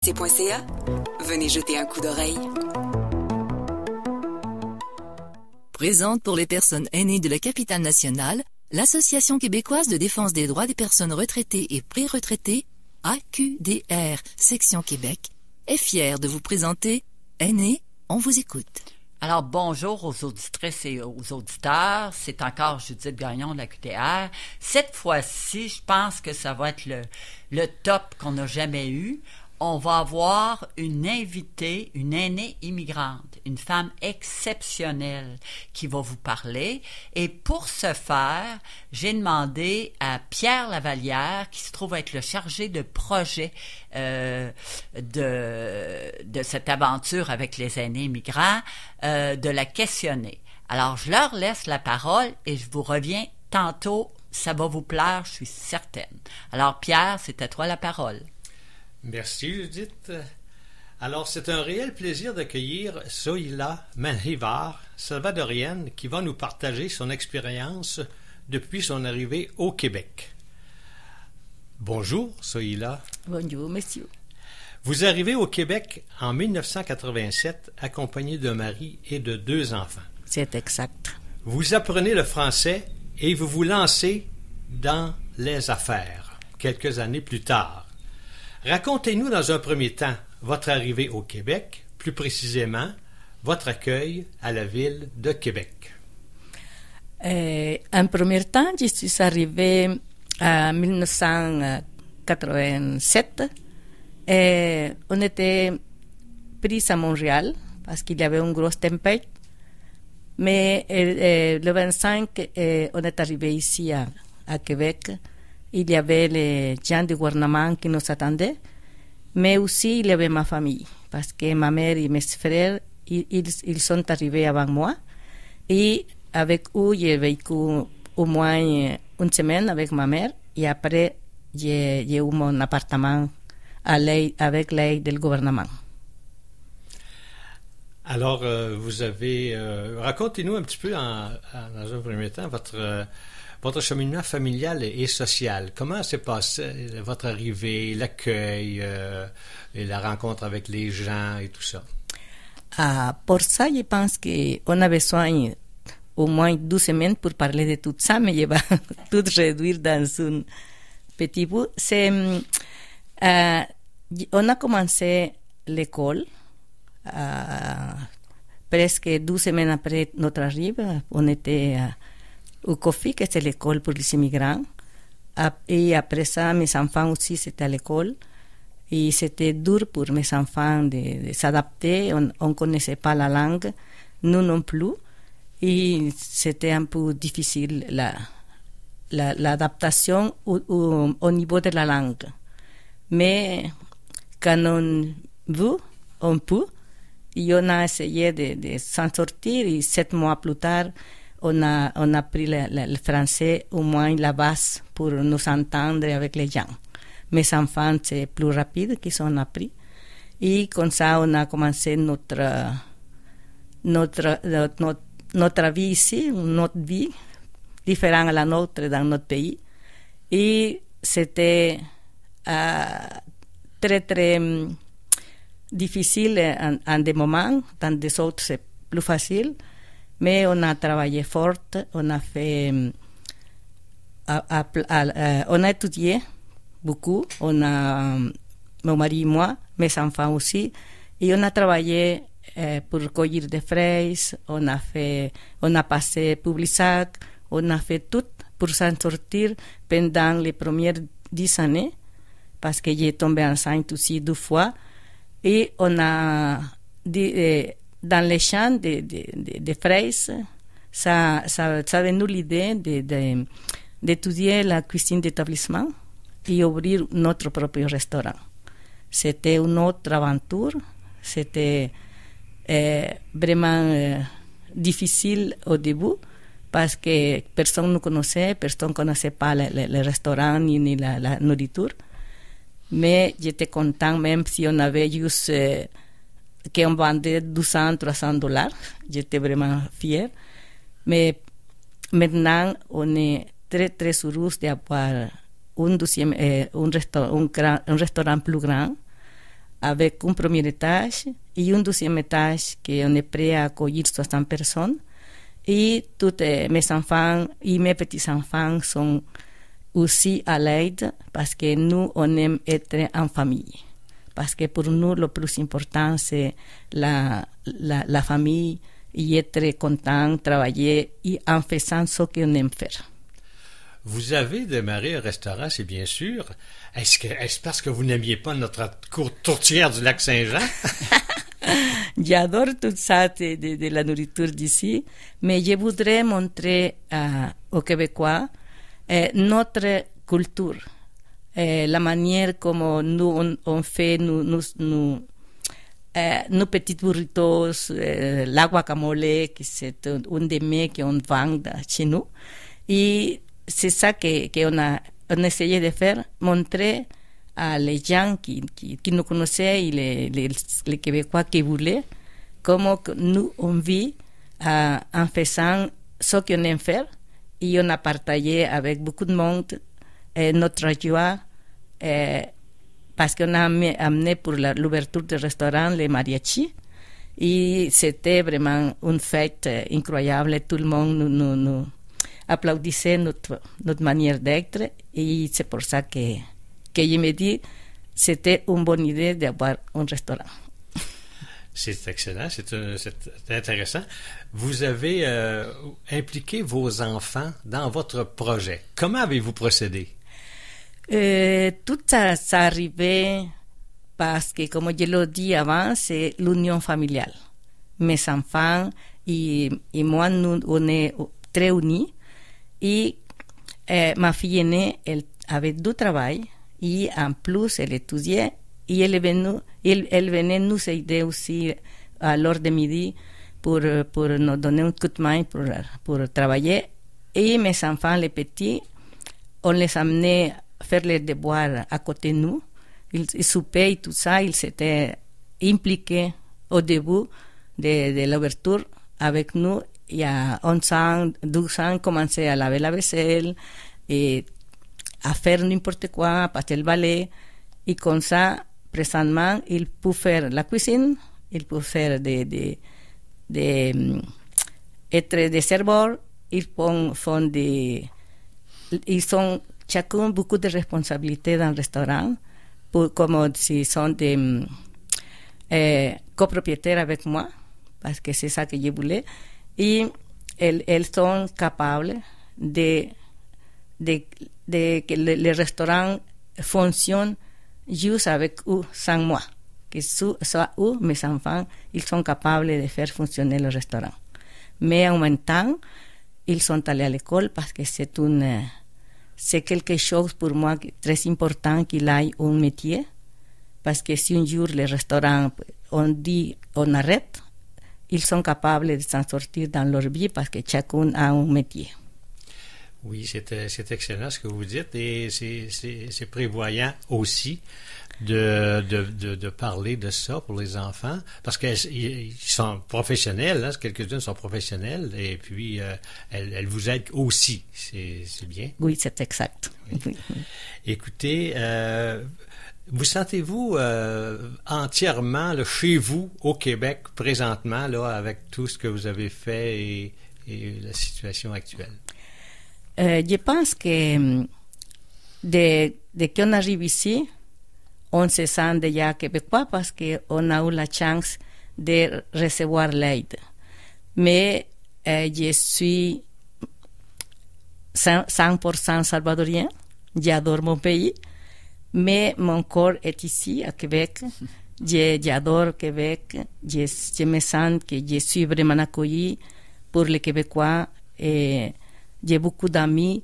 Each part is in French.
C.ca, venez jeter un coup d'oreille. Présente pour les personnes aînées de la capitale nationale, l'Association québécoise de défense des droits des personnes retraitées et pré-retraitées, AQDR, section Québec, est fière de vous présenter Aînés, on vous écoute. Alors, bonjour aux auditrices et aux auditeurs. C'est encore Judith Gagnon de la QDR. Cette fois-ci, je pense que ça va être le top qu'on n'a jamais eu. On va avoir une invitée, une aînée immigrante, une femme exceptionnelle qui va vous parler. Et pour ce faire, j'ai demandé à Pierre Lavallière, qui se trouve être le chargé de projet de cette aventure avec les aînés immigrants, de la questionner. Alors, je leur laisse la parole et je vous reviens tantôt. Ça va vous plaire, je suis certaine. Alors, Pierre, c'est à toi la parole. Merci, Judith. Alors, c'est un réel plaisir d'accueillir Sohila Menjivar, salvadorienne, qui va nous partager son expérience depuis son arrivée au Québec. Bonjour, Sohila. Bonjour, monsieur. Vous arrivez au Québec en 1987, accompagné d'un mari et de 2 enfants. C'est exact. Vous apprenez le français et vous vous lancez dans les affaires quelques années plus tard. Racontez-nous dans un premier temps votre arrivée au Québec, plus précisément votre accueil à la ville de Québec. En premier temps, je suis arrivée en 1987 et on était pris à Montréal parce qu'il y avait une grosse tempête. Mais le 25, on est arrivé ici à Québec. Il y avait les gens du gouvernement qui nous attendaient, mais aussi il y avait ma famille, parce que ma mère et mes frères, ils sont arrivés avant moi. Et avec eux, j'ai vécu au moins une semaine avec ma mère, et après, j'ai eu mon appartement avec l'aide du gouvernement. Alors, vous avez... racontez-nous un petit peu, dans un premier temps, votre cheminement familial et social. Comment s'est passé votre arrivée, l'accueil, et la rencontre avec les gens et tout ça? Pour ça, je pense qu'on a besoin au moins 12 semaines pour parler de tout ça, mais je vais tout réduire dans un petit bout. On a commencé l'école presque 12 semaines après notre arrivée. On était au COFI, que c'est l'école pour les immigrants. Et après ça, mes enfants aussi, c'était à l'école. Et c'était dur pour mes enfants de s'adapter. On ne connaissait pas la langue, nous non plus. Et c'était un peu difficile, l'adaptation au niveau de la langue. Mais quand on veut, on peut. Et on a essayé de s'en sortir. Et 7 mois plus tard, on a appris le français, au moins la base, pour nous entendre avec les gens. Mes enfants, c'est plus rapide qu'ils ont appris. Et comme ça, on a commencé notre vie ici, notre vie différente à la nôtre dans notre pays. Et c'était très, très difficile en des moments, dans des autres, c'est plus facile. Mais on a travaillé fort, on a fait, on a étudié beaucoup, mon mari et moi, mes enfants aussi, et on a travaillé pour cueillir des fraises, on a passé Publisac, on a fait tout pour s'en sortir pendant les premières 10 années, parce que j'ai tombé enceinte aussi 2 fois, et on a dans les champs de fraises, ça a venu l'idée d'étudier la cuisine d'établissement et ouvrir notre propre restaurant. C'était une autre aventure, c'était vraiment difficile au début parce que personne ne connaissait pas le restaurant ni la nourriture. Mais j'étais content, même si on avait juste... qu'on vendait $200-300. J'étais vraiment fière. Mais maintenant, on est très, très heureux d'avoir un restaurant plus grand avec un premier étage et un deuxième étage qu'on est prêt à accueillir 60 personnes. Et tous mes enfants et mes petits-enfants sont aussi à l'aide parce que nous, on aime être en famille. Parce que pour nous, le plus important, c'est la famille et être content, travailler et en faisant ce qu'on aime faire. Vous avez démarré un restaurant, c'est bien sûr. Est-ce parce que vous n'aimiez pas notre tourtière du lac Saint-Jean? J'adore tout ça de la nourriture d'ici, mais je voudrais montrer aux Québécois notre culture, la manière comme nous on fait nos petits burritos, la guacamole, qui c'est un des mets qu'on vend chez nous. Et c'est ça qu'on a essayé de faire, montrer à les gens qui nous connaissaient et les Québécois qui voulaient comment nous on vit en faisant ce qu'on aime faire, et on a partagé avec beaucoup de monde notre joie parce qu'on a amené pour l'ouverture du restaurant les mariachis, et c'était vraiment une fête incroyable. Tout le monde nous applaudissait notre manière d'être, et c'est pour ça que je me dis c'était une bonne idée d'avoir un restaurant. C'est excellent, c'est intéressant. Vous avez impliqué vos enfants dans votre projet. Comment avez-vous procédé? Tout ça arrivait parce que, comme je l'ai dit avant, c'est l'union familiale. Mes enfants et moi, nous, on est très unis. Et ma fille aînée, elle avait du travail, et en plus, elle étudiait, et elle venait nous aider aussi à l'heure de midi pour nous donner un coup de main pour travailler. Et mes enfants, les petits, on les amenait faire les devoirs à côté de nous. Ils soupaient et tout ça, ils s'étaient impliqués au début de l'ouverture avec nous. Il y a 11 ans, 12 ans, commençaient à laver la vaisselle et à faire n'importe quoi, à passer le balai. Et comme ça, présentement, ils peuvent faire la cuisine, ils peuvent faire être des serveurs, ils ont chacun beaucoup de responsabilités dans le restaurant, comme s'ils sont des copropriétaires avec moi, parce que c'est ça que je voulais. Et elles sont capables de que le restaurant fonctionne juste avec eux, sans moi. Que soit eux, mes enfants, ils sont capables de faire fonctionner le restaurant. Mais en même temps, ils sont allés à l'école parce que c'est quelque chose pour moi très important qu'il ait un métier. Parce que si un jour le restaurant, on dit on arrête, ils sont capables de s'en sortir dans leur vie parce que chacun a un métier. Oui, c'est excellent ce que vous dites, et c'est prévoyant aussi de parler de ça pour les enfants, parce qu'ils sont professionnels, hein, quelques-unes sont professionnels, et puis elles vous aident aussi, c'est bien. Oui, c'est exact. Oui. Écoutez, vous sentez-vous entièrement là, chez vous au Québec présentement, là, avec tout ce que vous avez fait et la situation actuelle? Je pense que dès qu'on arrive ici, on se sent déjà québécois parce qu'on a eu la chance de recevoir l'aide. Mais je suis 100% salvadorien, j'adore mon pays, mais mon corps est ici, à Québec. J'adore Québec, je me sens que je suis vraiment accueillie pour les Québécois, et j'ai beaucoup d'amis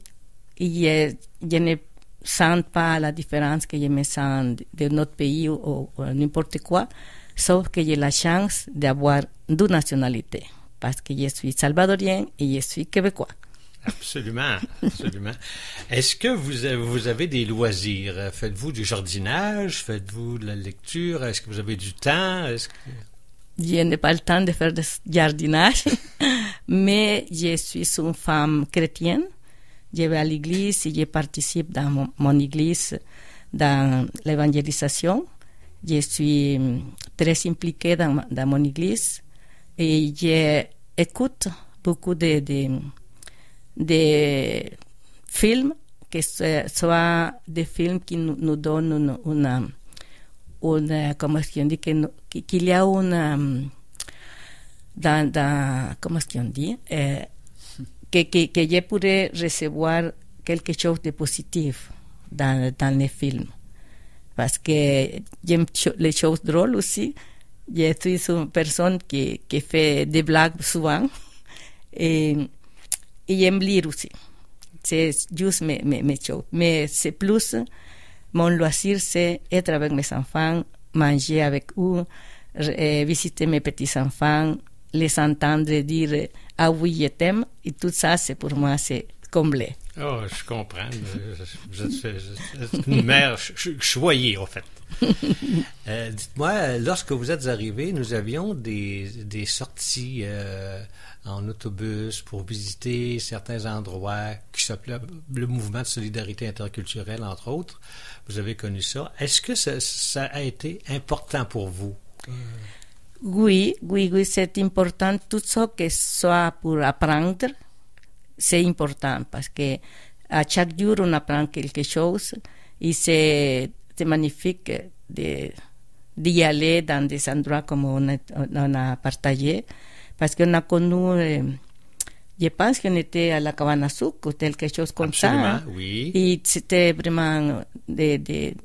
et je ne sens pas la différence que je me sens de notre pays ou n'importe quoi, sauf que j'ai la chance d'avoir deux nationalités, parce que je suis salvadorien et je suis québécois. Absolument, absolument. Est-ce que vous avez des loisirs? Faites-vous du jardinage? Faites-vous de la lecture? Est-ce que vous avez du temps? Je n'ai pas le temps de faire du jardinage, mais je suis une femme chrétienne. Je vais à l'église et je participe dans mon église dans l'évangélisation. Je suis très impliquée dans mon église et j'écoute beaucoup de films, que soient des films qui nous donnent une comment est-ce qu'on dit, qu'il y a une comment est-ce qu'on dit, que je pourrais recevoir quelque chose de positif dans les films. Parce que j'aime les choses drôles aussi. Je suis une personne qui fait des blagues souvent. Et j'aime lire aussi. C'est juste mes choses. Mais c'est plus, mon loisir, c'est être avec mes enfants, manger avec eux, visiter mes petits-enfants, les entendre dire « Ah oui, je t'aime ». Et tout ça, c'est pour moi, c'est comblé. Oh, je comprends. Vous êtes une mère choyée, en fait. Dites-moi, lorsque vous êtes arrivé, nous avions des sorties en autobus pour visiter certains endroits qui s'appelaient le mouvement de solidarité interculturelle, entre autres. Vous avez connu ça. Est-ce que ça a été important pour vous? Oui, c'est important. Tout ce que soit pour apprendre, c'est important parce que à chaque jour on apprend quelque chose et c'est magnifique d'y aller dans des endroits comme on a partagé parce qu'on a connu, je pense qu'on était à la Cabane à Sucre ou quelque chose comme ça. Oui. Et c'était vraiment des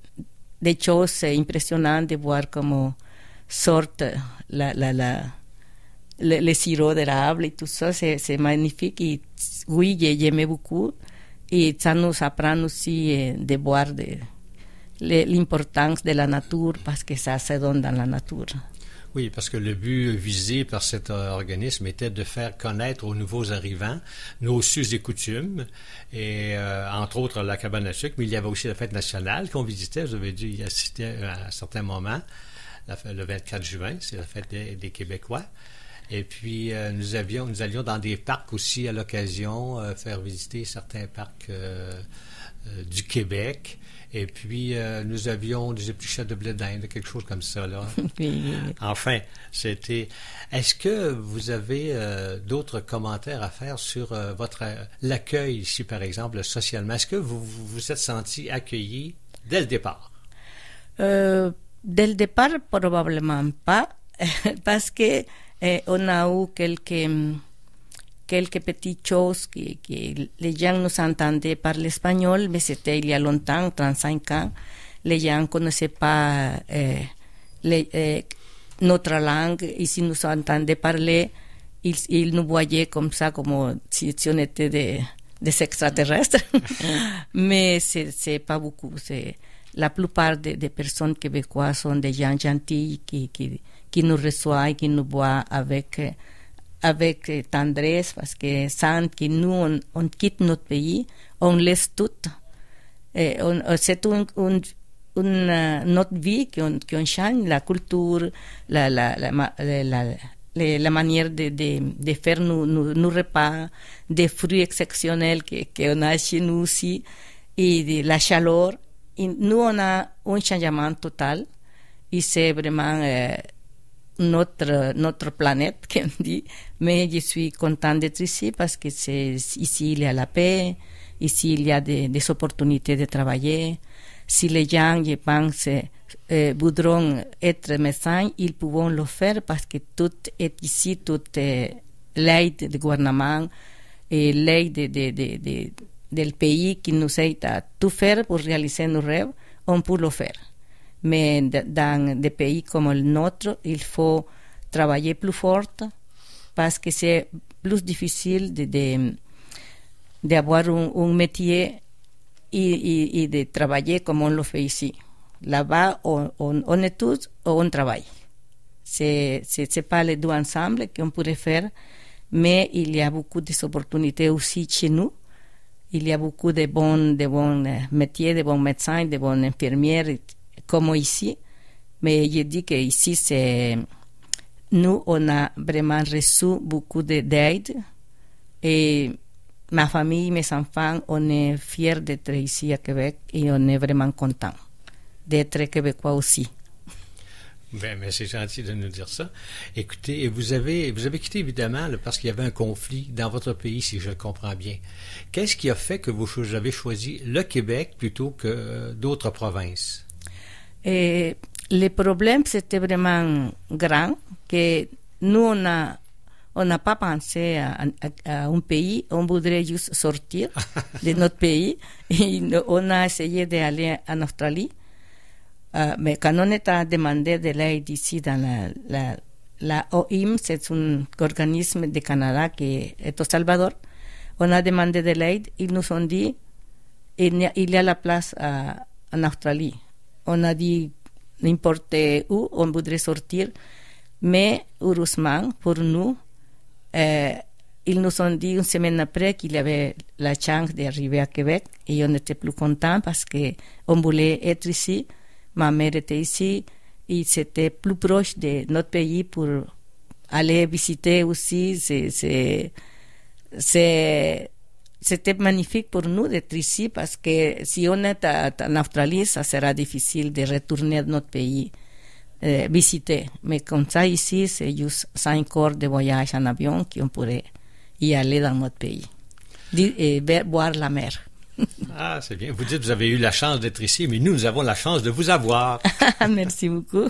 choses impressionnantes de voir comment sortent le sirop d'érable et tout ça, c'est magnifique. Et oui, j'aimais beaucoup. Et ça nous apprend aussi de voir l'importance de la nature parce que ça se donne dans la nature. Oui, parce que le but visé par cet organisme était de faire connaître aux nouveaux arrivants nos us et coutumes, et entre autres la cabane à sucre, mais il y avait aussi la fête nationale qu'on visitait. Vous avez dû y assister à un certain moment, le 24 juin, c'est la fête des Québécois. Et puis, nous allions dans des parcs aussi à l'occasion, faire visiter certains parcs du Québec. Et puis, nous avions des épluchettes de blé d'Inde, quelque chose comme ça, là. Oui. Enfin, c'était... Est-ce que vous avez d'autres commentaires à faire sur l'accueil ici, par exemple, socialement? Est-ce que vous vous êtes senti accueilli dès le départ? Dès le départ, probablement pas, parce que on a eu quelques petites choses que les gens nous entendaient par l'espagnol, mais c'était il y a longtemps, 35 ans. Les gens ne connaissaient pas notre langue, et si nous entendaient parler, ils nous voyaient comme ça, comme si on était des extraterrestres. Mais c'est pas beaucoup. La plupart des personnes québécoises sont des gens gentils qui nous reçoivent et qui nous voient avec tendresse, parce que sans que nous, on quitte notre pays, on laisse tout. C'est notre vie qu'on change, la culture, la manière de faire nos repas, des fruits exceptionnels qu'on a chez nous aussi, et de la chaleur. Et nous, on a un changement total, et c'est vraiment notre planète, qu'on dit. Mais je suis contente d'être ici parce que ici il y a la paix, ici il y a des opportunités de travailler. Si les gens, je pense, voudront être médecins, ils pourront le faire parce que tout est ici, tout l'aide du gouvernement et l'aide del pays qui nous aide à tout faire pour réaliser nos rêves, on peut le faire. Mais dans des pays comme le nôtre, il faut travailler plus fort parce que c'est plus difficile d'avoir un métier et de travailler comme on le fait ici. Là-bas, on étudie ou on travaille. C'est pas les deux ensemble qu'on pourrait faire, mais il y a beaucoup d'opportunités aussi chez nous. Il y a beaucoup de bons métiers, de bons médecins, de bons infirmières, comme ici. Mais je dis qu'ici, nous, on a vraiment reçu beaucoup d'aide. Et ma famille, mes enfants, on est fiers d'être ici à Québec et on est vraiment contents d'être québécois aussi. Ben, mais c'est gentil de nous dire ça. Écoutez, vous avez quitté évidemment là, parce qu'il y avait un conflit dans votre pays, si je le comprends bien. Qu'est-ce qui a fait que vous avez choisi le Québec plutôt que d'autres provinces? Le problème, c'était vraiment grand, que nous, on n'a pas pensé à un pays, on voudrait juste sortir de notre pays. Et on a essayé d'aller en Australie. Mais quand on est à demander de l'aide ici dans la OIM, c'est un organisme de Canada qui est au Salvador, on a demandé de l'aide, ils nous ont dit il y a la place en Australie. On a dit n'importe où, on voudrait sortir, mais heureusement pour nous, ils nous ont dit une semaine après qu'il y avait la chance d'arriver à Québec et on était plus contents parce qu'on voulait être ici. Ma mère était ici et c'était plus proche de notre pays pour aller visiter aussi. C'était magnifique pour nous d'être ici parce que si on est en Australie, ça sera difficile de retourner à notre pays visiter. Mais comme ça, ici, c'est juste 5 heures de voyage en avion qu'on pourrait y aller dans notre pays et voir la mer. Ah, c'est bien. Vous dites que vous avez eu la chance d'être ici, mais nous avons la chance de vous avoir. Merci beaucoup.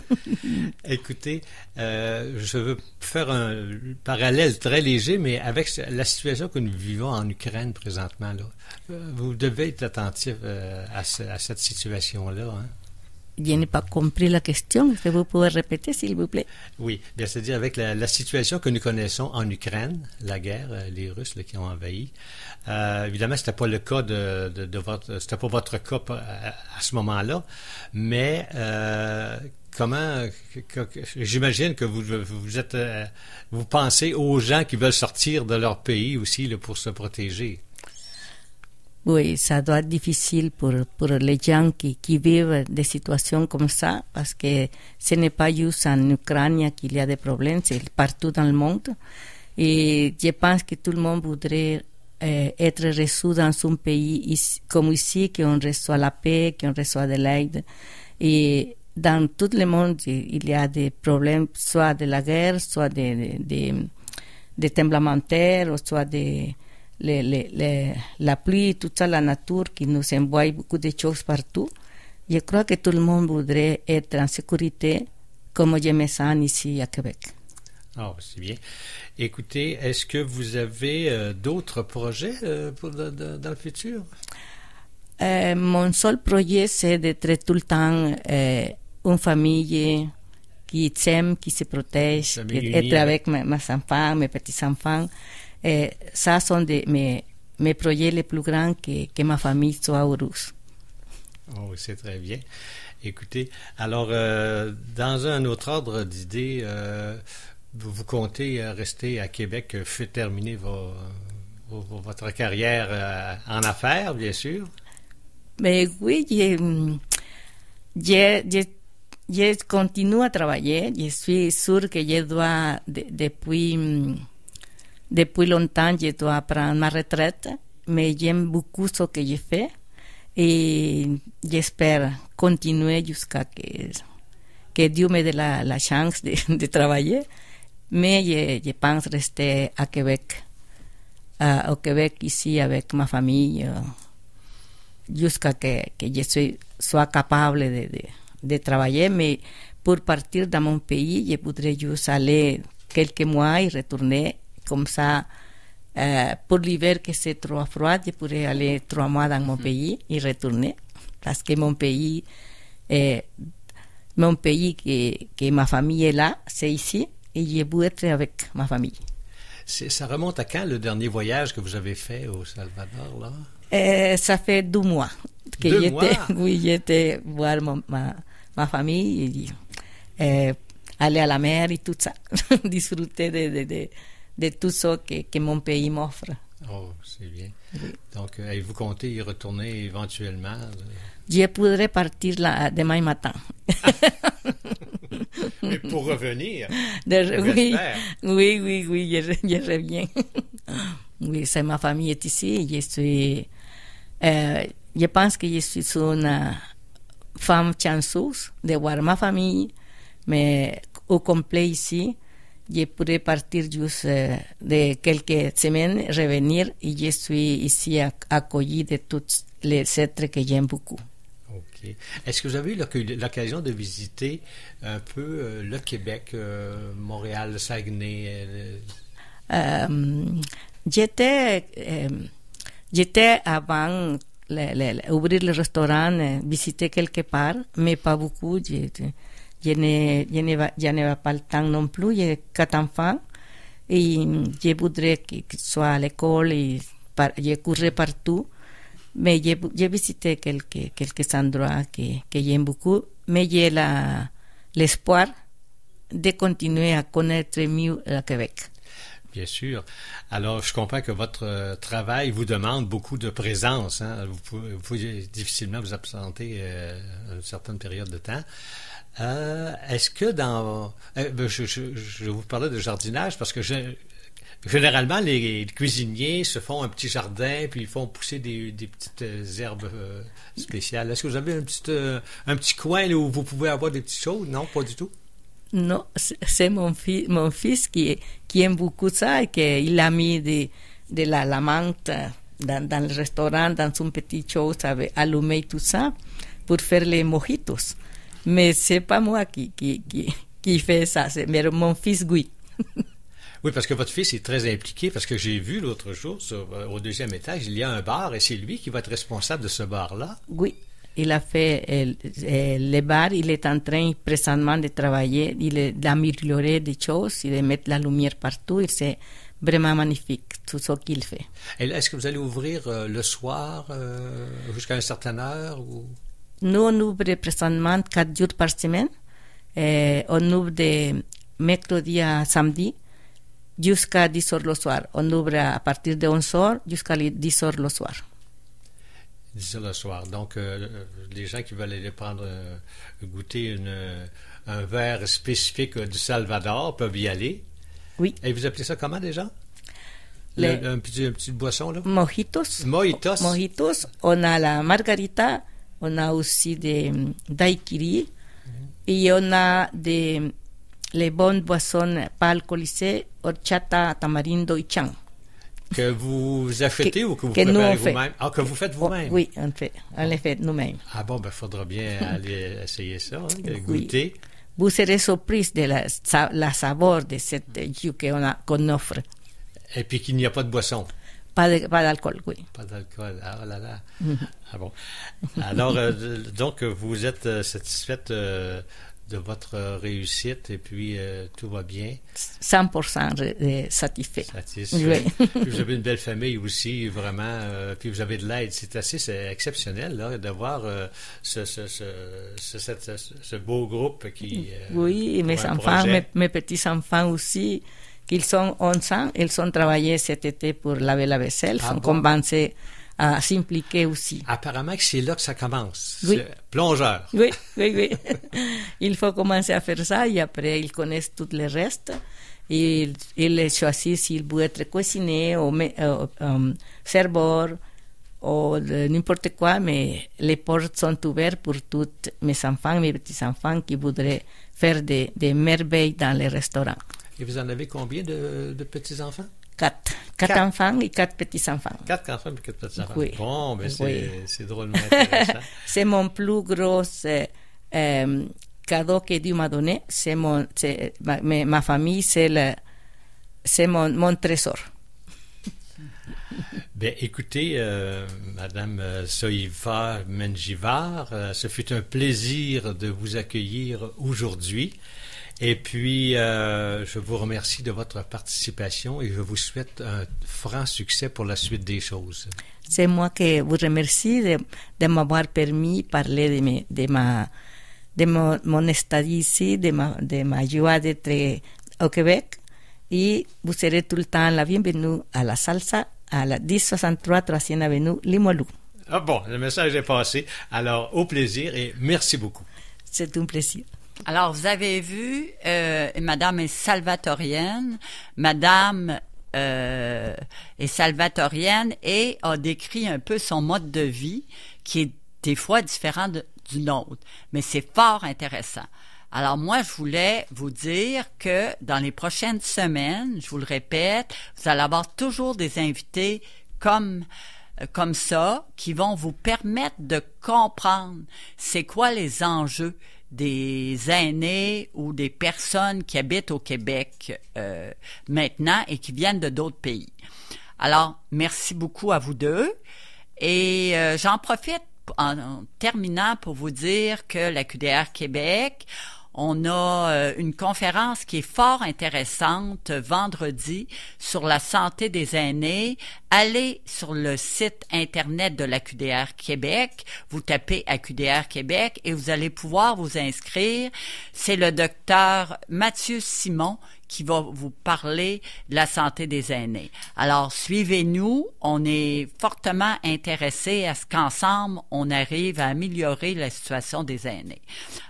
Écoutez, je veux faire un parallèle très léger, mais avec la situation que nous vivons en Ukraine présentement, là, vous devez être attentif à cette situation-là. Hein? Je n'ai pas compris la question. Est-ce que vous pouvez répéter, s'il vous plaît? Oui, bien, c'est-à-dire avec la situation que nous connaissons en Ukraine, la guerre, les Russes là, qui ont envahi. Évidemment, c'était pas le cas de votre, c'était pas votre cas à ce moment-là, mais j'imagine que vous pensez aux gens qui veulent sortir de leur pays aussi là, pour se protéger. Oui, ça doit être difficile pour les gens qui vivent des situations comme ça, parce que ce n'est pas juste en Ukraine qu'il y a des problèmes, c'est partout dans le monde. Et je pense que tout le monde voudrait être reçu dans un pays comme ici, qu'on reçoit la paix, qu'on reçoit de l'aide. Et dans tout le monde, il y a des problèmes, soit de la guerre, soit des tremblements de terre, ou soit la pluie, toute ça, la nature qui nous envoie beaucoup de choses partout. Je crois que tout le monde voudrait être en sécurité, comme je me sens ici à Québec. Ah, c'est bien. Écoutez, est-ce que vous avez d'autres projets dans le futur? Mon seul projet, c'est d'être tout le temps une famille qui s'aime, qui se protège, être avec mes enfants, mes petits-enfants. Ça sont mes projets les plus grands, que ma famille soit heureuse. Oh, c'est très bien. Écoutez, alors, dans un autre ordre d'idées, vous comptez rester à Québec, terminer votre carrière en affaires, bien sûr? Mais oui, je continue à travailler. Je suis sûre que je dois, depuis longtemps, je dois prendre ma retraite, mais j'aime beaucoup ce que je fais et j'espère continuer jusqu'à que Dieu me donne la chance de travailler. Mais je pense rester à Québec, au Québec ici avec ma famille, jusqu'à que je sois capable de travailler. Mais pour partir dans mon pays, je voudrais juste aller quelques mois et retourner. Comme ça, pour l'hiver que c'est trop froid, je pourrais aller 3 mois dans mon pays et retourner. Parce que mon pays, que ma famille est là, c'est ici. Et je veux être avec ma famille. Ça remonte à quand le dernier voyage que vous avez fait au Salvador, là? Ça fait 2 mois. Oui, j'étais voir ma famille, et, aller à la mer et tout ça. Disfruter de tout ce que mon pays m'offre. Oh, c'est bien. Oui. Donc, vous comptez y retourner éventuellement? Je pourrais partir demain matin. Mais pour revenir, oui, je reviens. Oui, c'est ma famille est ici. Je pense que je suis une femme chanceuse de voir ma famille, Mais au complet ici, je pourrais partir juste de quelques semaines, revenir et je suis ici accueillie de tous les êtres que j'aime beaucoup. OK. Est-ce que vous avez eu l'occasion de visiter un peu le Québec, Montréal, le Saguenay? J'étais avant ouvrir le restaurant, visiter quelque part, mais pas beaucoup. Je n'avais pas le temps non plus. J'ai 4 enfants et je voudrais qu'ils soient à l'école et je courais partout. Mais j'ai visité quelques endroits que j'aime beaucoup. Mais j'ai l'espoir de continuer à connaître mieux le Québec. Bien sûr. Alors, je comprends que votre travail vous demande beaucoup de présence. Hein? Vous pouvez difficilement vous absenter une certaine période de temps. Est-ce que je vous parlais de jardinage parce que généralement, les cuisiniers se font un petit jardin puis ils font pousser des petites herbes spéciales. Est-ce que vous avez un petit coin là, où vous pouvez avoir des petites choses? Non, pas du tout? Non, c'est mon fils qui aime beaucoup ça et qu'il a mis de la menthe dans le restaurant, dans une petite chose avec allumé tout ça pour faire les mojitos. Mais c'est pas moi qui fait ça, c'est mon fils, oui. Oui, parce que votre fils est très impliqué, parce que j'ai vu l'autre jour, au 2e étage, il y a un bar et c'est lui qui va être responsable de ce bar-là. Oui, il a fait le bar, il est en train présentement de travailler, d'améliorer des choses, de mettre la lumière partout, et c'est vraiment magnifique, tout ce qu'il fait. Et est-ce que vous allez ouvrir le soir jusqu'à une certaine heure ou... Nous, on ouvre présentement 4 jours par semaine. On ouvre de mercredi à samedi jusqu'à 10 heures le soir. On ouvre à partir de 11 heures jusqu'à 10 heures le soir. 10 heures le soir. Donc, les gens qui veulent aller prendre, goûter un verre spécifique du Salvador peuvent y aller. Oui. Et vous appelez ça comment déjà? Une petite boisson, là? Mojitos. Mojitos. Mojitos. On a la margarita. On a aussi des daiquiris et on a les bonnes boissons pas alcoolisées, horchata, tamarindo et chang. Que vous achetez ou que vous préparez vous-même? Ah, que vous faites vous-même? Oui, on les fait nous-mêmes. Ah bon, ben, faudra bien aller essayer ça, goûter. Oui. Vous serez surprise de la saveur de cette jus qu'on offre. Et puis qu'il n'y a pas de boisson? Pas d'alcool, oui. Pas d'alcool, ah là là. Ah bon. Alors, donc, vous êtes satisfaite de votre réussite et puis tout va bien? 100% satisfait. Satisfait. Oui. Puis vous avez une belle famille aussi, vraiment. Puis vous avez de l'aide. C'est exceptionnel là, d'avoir ce beau groupe qui... oui, et mes enfants, mes petits-enfants aussi, qu'ils sont 11 ans, ils ont travaillé cet été pour laver la vaisselle, sont commencés à s'impliquer aussi. Apparemment que c'est là que ça commence. Oui. Plongeur. Oui. Il faut commencer à faire ça et après ils connaissent tout le reste. Et ils choisissent s'ils veulent être cuisiniers ou serveurs ou n'importe quoi, mais les portes sont ouvertes pour tous mes enfants, mes petits-enfants qui voudraient faire des merveilles dans les restaurants. Et vous en avez combien de petits-enfants? 4 enfants et 4 petits-enfants. 4 enfants et 4 petits-enfants. Oui. Bon, mais c'est drôlement intéressant. C'est mon plus gros cadeau que Dieu m'a donné. Ma famille, c'est mon trésor. Bien, écoutez, Madame Sohifa Menjivar, ce fut un plaisir de vous accueillir aujourd'hui. Et puis, je vous remercie de votre participation et je vous souhaite un franc succès pour la suite des choses. C'est moi qui vous remercie de m'avoir permis de parler de mon stade ici, de ma joie d'être au Québec. Et vous serez tout le temps la bienvenue à la salsa à la 1063 3e Avenue Limoilou. Ah bon, le message est passé. Alors, au plaisir et merci beaucoup. C'est un plaisir. Alors, vous avez vu, Madame est salvatorienne. Madame est salvatorienne et a décrit un peu son mode de vie qui est des fois différent du nôtre. Mais c'est fort intéressant. Alors moi, je voulais vous dire que dans les prochaines semaines, je vous le répète, vous allez avoir toujours des invités comme ça qui vont vous permettre de comprendre c'est quoi les enjeux des aînés ou des personnes qui habitent au Québec maintenant et qui viennent de d'autres pays. Alors, merci beaucoup à vous deux. Et j'en profite en terminant pour vous dire que la QDR Québec, on a une conférence qui est fort intéressante vendredi sur la santé des aînés. Allez sur le site Internet de la QDR Québec, vous tapez à QDR Québec et vous allez pouvoir vous inscrire. C'est le docteur Mathieu Simon qui va vous parler de la santé des aînés. Alors, suivez-nous. On est fortement intéressés à ce qu'ensemble, on arrive à améliorer la situation des aînés.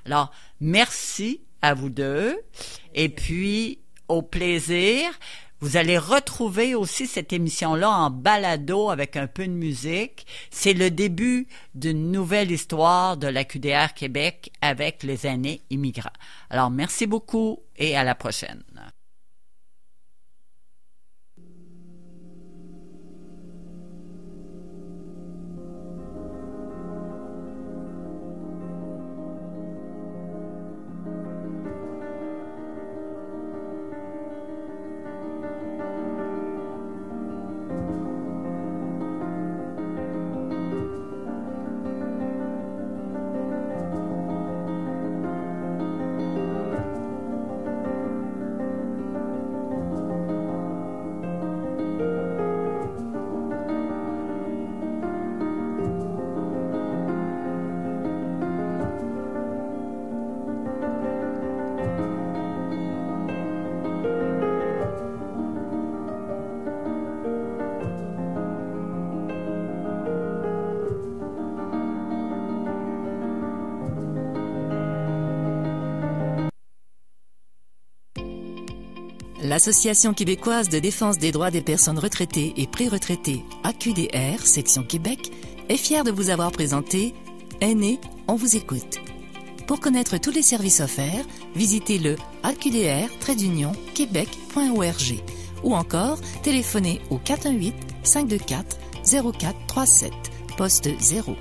Alors, merci à vous deux. Et puis, au plaisir. Vous allez retrouver aussi cette émission-là en balado avec un peu de musique. C'est le début d'une nouvelle histoire de la QDR Québec avec les aînés immigrants. Alors, merci beaucoup et à la prochaine. L'Association québécoise de défense des droits des personnes retraitées et pré-retraitées, AQDR, section Québec, est fière de vous avoir présenté Aînés, on vous écoute. Pour connaître tous les services offerts, visitez le aqdr-québec.org ou encore téléphonez au 418-524-0437, poste 0.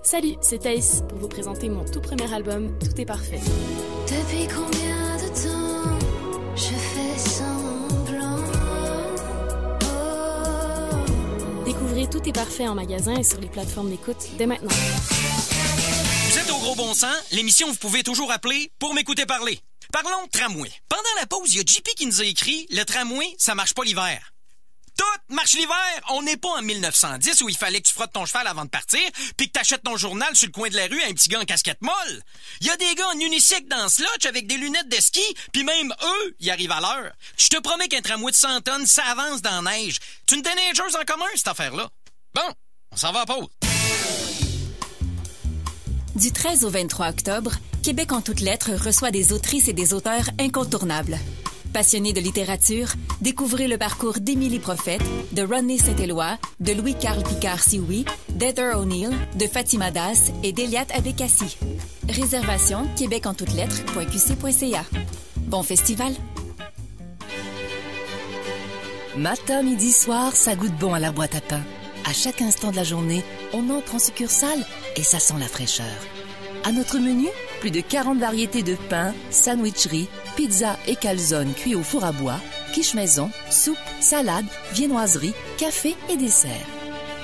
Salut, c'est Thaïs pour vous présenter mon tout premier album Tout est parfait. Depuis combien de temps je fais semblant? Découvrez Tout est parfait en magasin et sur les plateformes d'écoute dès maintenant. Vous êtes au gros bon sens? L'émission, vous pouvez toujours appeler pour m'écouter parler. Parlons de tramway. Pendant la pause, il y a JP qui nous a écrit « Le tramway, ça marche pas l'hiver ». Tout marche l'hiver! On n'est pas en 1910 où il fallait que tu frottes ton cheval avant de partir puis que t'achètes ton journal sur le coin de la rue à un petit gars en casquette molle. Il y a des gars en unicycle dans ce lotch avec des lunettes de ski puis même eux, ils arrivent à l'heure. Je te promets qu'un tramway de 100 tonnes, ça avance dans la neige. C'est une déneigeuse en commun, cette affaire-là. Bon, on s'en va à pause. Du 13 au 23 octobre, Québec en toutes lettres reçoit des autrices et des auteurs incontournables. Passionnés de littérature, découvrez le parcours d'Émilie Prophète, de Rodney Saint-Éloi, de Louis-Carl Picard-Sioui, d'Heather O'Neill, de Fatima Das et d'Eliat Abekassi. Réservation québecentouteslettres.qc.ca. Bon festival! Matin, midi, soir, ça goûte bon à la boîte à pain. À chaque instant de la journée, on entre en succursale et ça sent la fraîcheur. À notre menu, plus de 40 variétés de pains, sandwicheries, pizzas et calzones cuits au four à bois, quiche maison, soupe, salade, viennoiserie, café et dessert.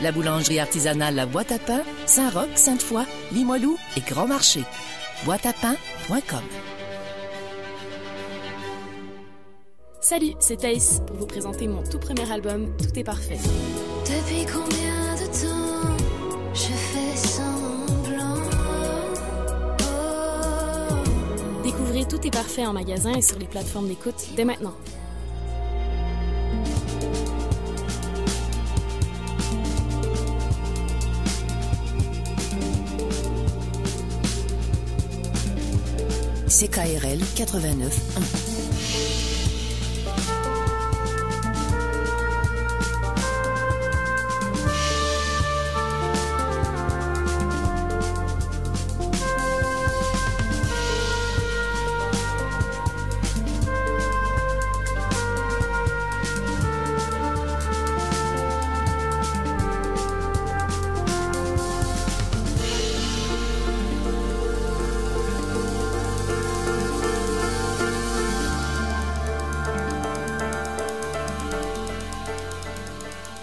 La boulangerie artisanale La Boîte à Pain, Saint-Roch, Sainte-Foy, Limoilou et Grand Marché. boîteapain.com. Salut, c'est Thaïs pour vous présenter mon tout premier album Tout est parfait. Depuis combien de temps je fais semblant? Découvrez Tout est parfait en magasin et sur les plateformes d'écoute dès maintenant. CKRL 89.1.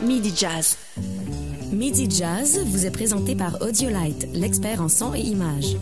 Midi Jazz. Midi Jazz vous est présenté par Audiolite, l'expert en son et images.